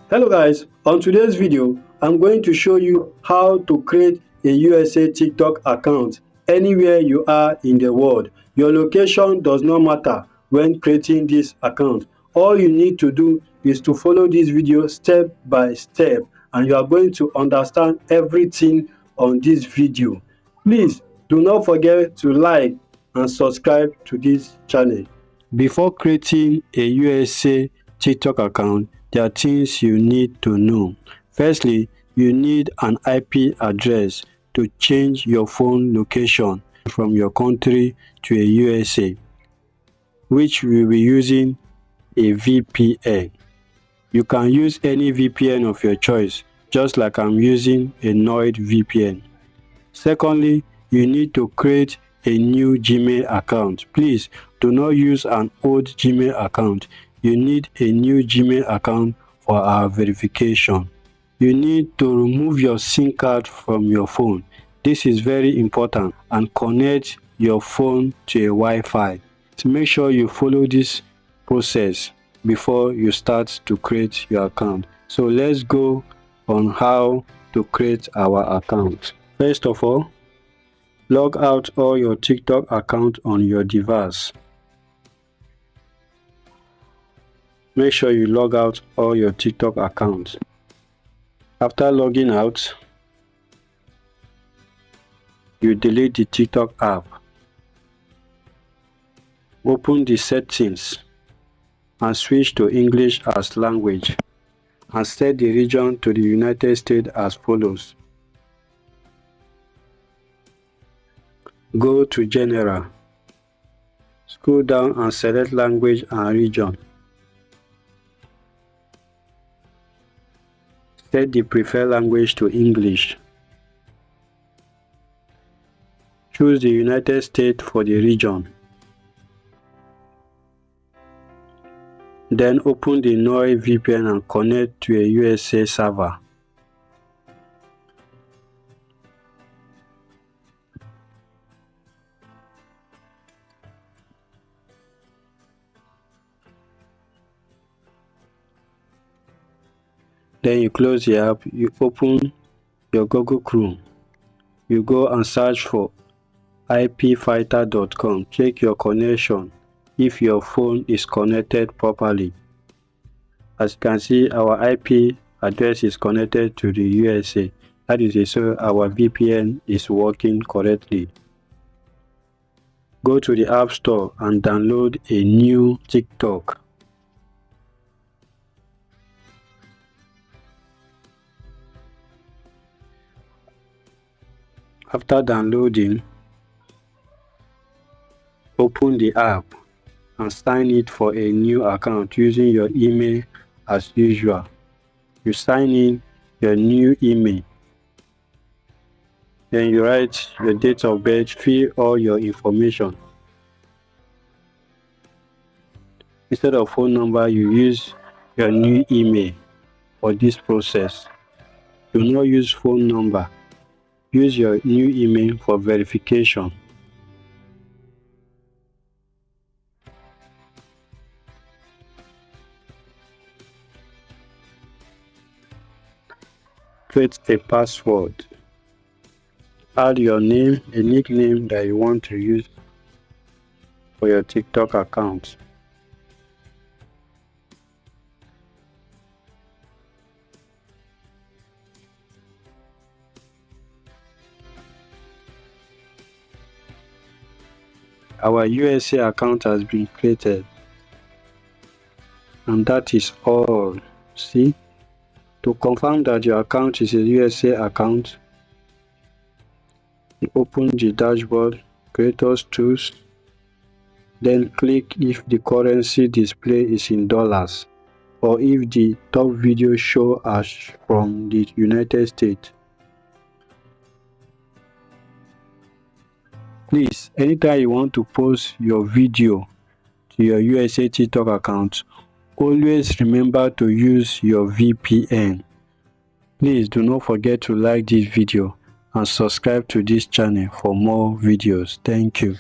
Hello guys, on today's video, I'm going to show you how to create a USA TikTok account anywhere you are in the world. Your location does not matter when creating this account. All you need to do is to follow this video step by step and you are going to understand everything on this video. Please do not forget to like and subscribe to this channel. Before creating a USA TikTok account, there are things you need to know. Firstly, you need an IP address to change your phone location from your country to a USA, which will be using a VPN. You can use any VPN of your choice, just like I'm using a NordVPN. Secondly, you need to create a new Gmail account. Please do not use an old Gmail account. You need a new Gmail account for our verification. You need to remove your SIM card from your phone. This is very important, and connect your phone to a Wi-Fi. To make sure you follow this process before you start to create your account. So let's go on how to create our account. First of all, log out all your TikTok account on your device. Make sure you log out all your TikTok accounts. After logging out, you delete the TikTok app. Open the settings and switch to English as language and set the region to the United States as follows. Go to General. Scroll down and select Language and Region. Set the preferred language to English. Choose the United States for the region. Then open the NordVPN and connect to a USA server. Then you close the app, you open your Google Chrome. You go and search for ipfighter.com. Check your connection if your phone is connected properly. As you can see, our IP address is connected to the USA. That is so our VPN is working correctly. Go to the App Store and download a new TikTok. After downloading, open the app and sign it for a new account using your email as usual. You sign in your new email. Then you write your date of birth, fill all your information. Instead of phone number, you use your new email for this process. Do not use phone number. Use your new email for verification. Create a password. Add your name, a nickname that you want to use for your TikTok account. Our USA account has been created, and that is all. See, to confirm that your account is a USA account, you open the dashboard, Creators Tools, then click if the currency display is in dollars or if the top video show as from the United States. Please, anytime you want to post your video to your USA TikTok account, always remember to use your VPN. Please do not forget to like this video and subscribe to this channel for more videos. Thank you.